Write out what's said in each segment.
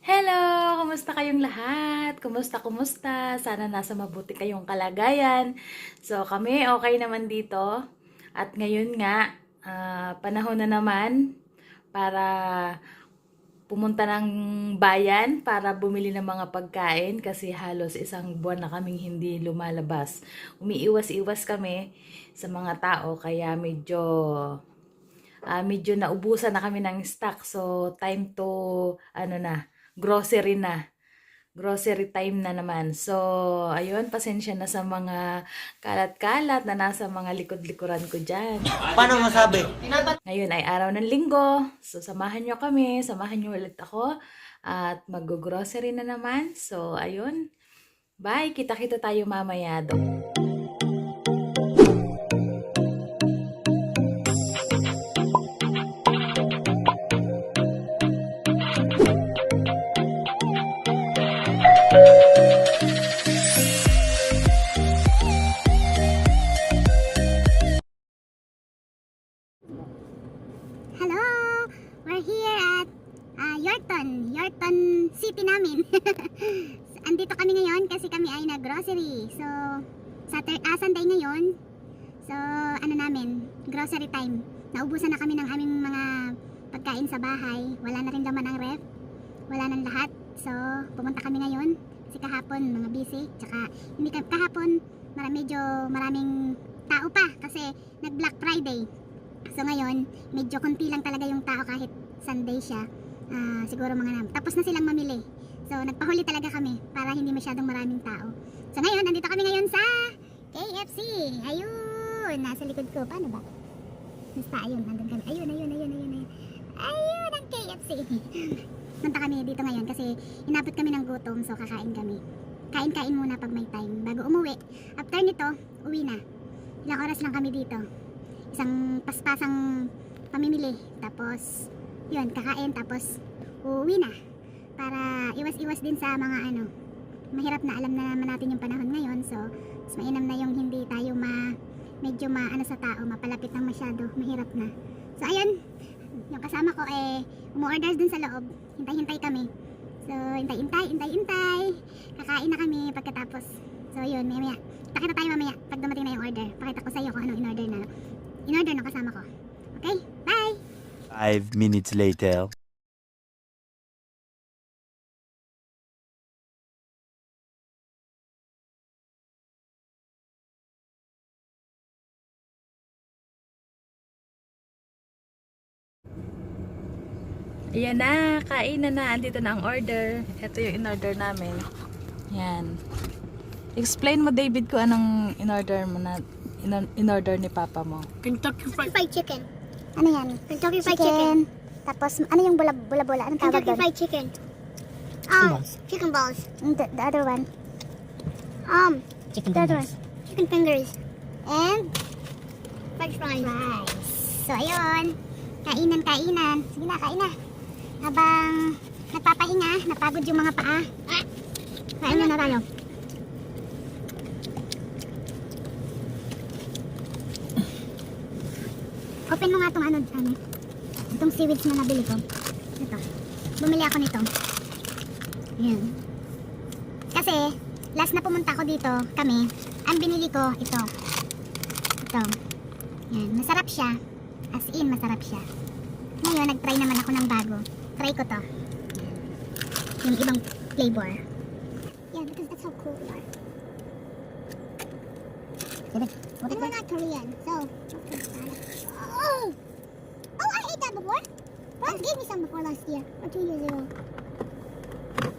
Hello! Kumusta kayong lahat? Kumusta? Sana nasa mabuti kayong kalagayan. So, kami okay naman dito. At ngayon nga, panahon na naman para pumunta ng bayan para bumili ng mga pagkain kasi halos isang buwan na kaming hindi lumalabas. Umiiwas-iwas kami sa mga tao kaya medyo naubusan na kami ng stock. So, time to, grocery na. Grocery time na naman. So, ayun, pasensya na sa mga kalat-kalat na nasa mga likod-likuran ko dyan. Paano masabi? Ngayon ay araw ng linggo. So, samahan nyo ulit ako. At mag-grocery na naman. So, ayun. Bye! Kita-kita tayo mamaya doon. Hello! We're here at Yorton City namin. Andito kami ngayon kasi kami ay nag-grocery. So, Sunday ngayon. So, grocery time. Naubusan na kami ng aming mga pagkain sa bahay. Wala na rin laman ang ref. Wala nang lahat. So, pumunta kami ngayon. Kasi kahapon, mga busy. Tsaka, hindi kahapon, medyo maraming tao pa. Kasi, nag-Black Friday. So ngayon, medyo konti lang talaga yung tao kahit Sunday siya. Siguro tapos na silang mamili. So nagpahuli talaga kami para hindi masyadong maraming tao. So ngayon, nandito kami ngayon sa KFC. Ayun, nasa likod ko. Paano ba? Basta ayun, nandun kami. Ayun. Ayun ang KFC. Punta kami dito ngayon kasi inabot kami ng gutom. So kakain kami. Kain-kain muna pag may time bago umuwi. After nito, uwi na. Ilang oras lang kami dito. Isang paspasang pamimili, tapos yun, kakain, tapos uuwi na para iwas-iwas din sa mga mahirap na, alam na naman natin yung panahon ngayon. So mas mainam na yung hindi tayo medyo sa tao, mapalapit ng masyado, mahirap na. So ayun, yung kasama ko umu-orders dun sa loob, hintay-hintay kami. So hintay, kakain na kami pagkatapos. So yun, maya kita tayo mamaya pag dumating na yung order. Pakita ko sa iyo kung anong in-order ng kasama ko. Okay? Bye! 5 minutes later. Ayan na, kainan na. Andito na ang order. Ito yung in-order namin. Yan. Explain mo, David, ko anong in-order mo na in-order ni Papa mo. Kentucky Fried Chicken. Ano yan? Kentucky Fried Chicken. Tapos, ano yung bula-bula? Anong tawag doon? Kentucky Fried Chicken. Chicken balls. The other one? Chicken fingers. Chicken fingers. And? French fries. So, ayun. Kainan. Sige na, kain na. Habang nagpapahinga, napagod yung mga paa. Kain na tayo. Open mo nga itong itong seaweeds na nabili ko. Ito. Bumili ako nito. Ayan. Kasi, last na pumunta ko dito, ang binili ko, ito. Ayan. Masarap siya. As in, masarap siya. Ngayon, nag-try naman ako ng bago. Try ko to. Yung ibang flavor. Yeah, because that's how cool they are. And we're not Korean, so... Oh, I ate that before. Friends gave me some before last year, or 2 years ago.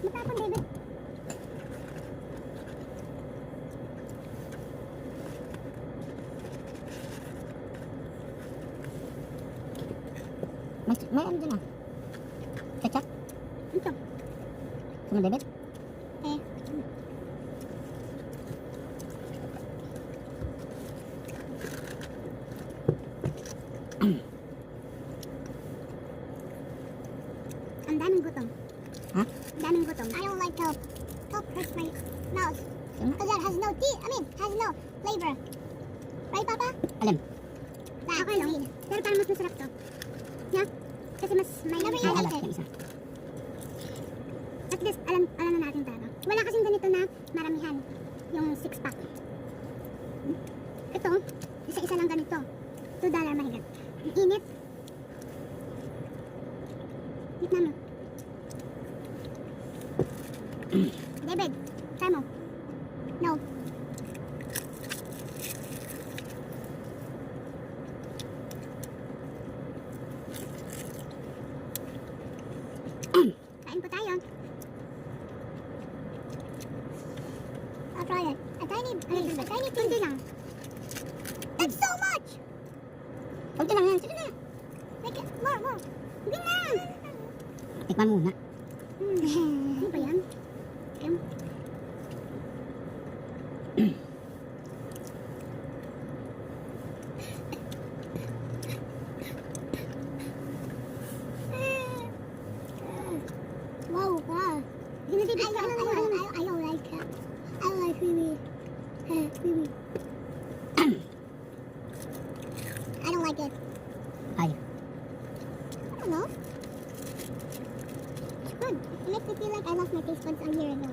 Matapon, David. May ano dyan ah? Ketchup? Ito. Sama David? Ang daming gutom. Ha? Ang daming gutom. I don't like to hurt my mouth. Because that has no has no flavor. Right, Papa? Alin? Okay lang. Pero parang mas masarap to. Yeah? Kasi mas may May alat yung isa. least, alam na natin talaga. Wala kasing ganito na maramihan. Yung 6-pack. Ito, isa-isa lang ganito. $2 mahigit. Ang init. Init namin. David, try mo. No. Kain po tayo. I'll try it. A tiny kunti lang. That's so much! Kunti lang yan. Sige na. Make it more. Hindi na! Tikman muna. Ano ba yan? Ayun. Wow, wow. I don't like it. I don't like Phoebe. Phoebe. I don't like it. Ay. I don't know. It's good. It makes me feel like I lost my taste buds a year ago.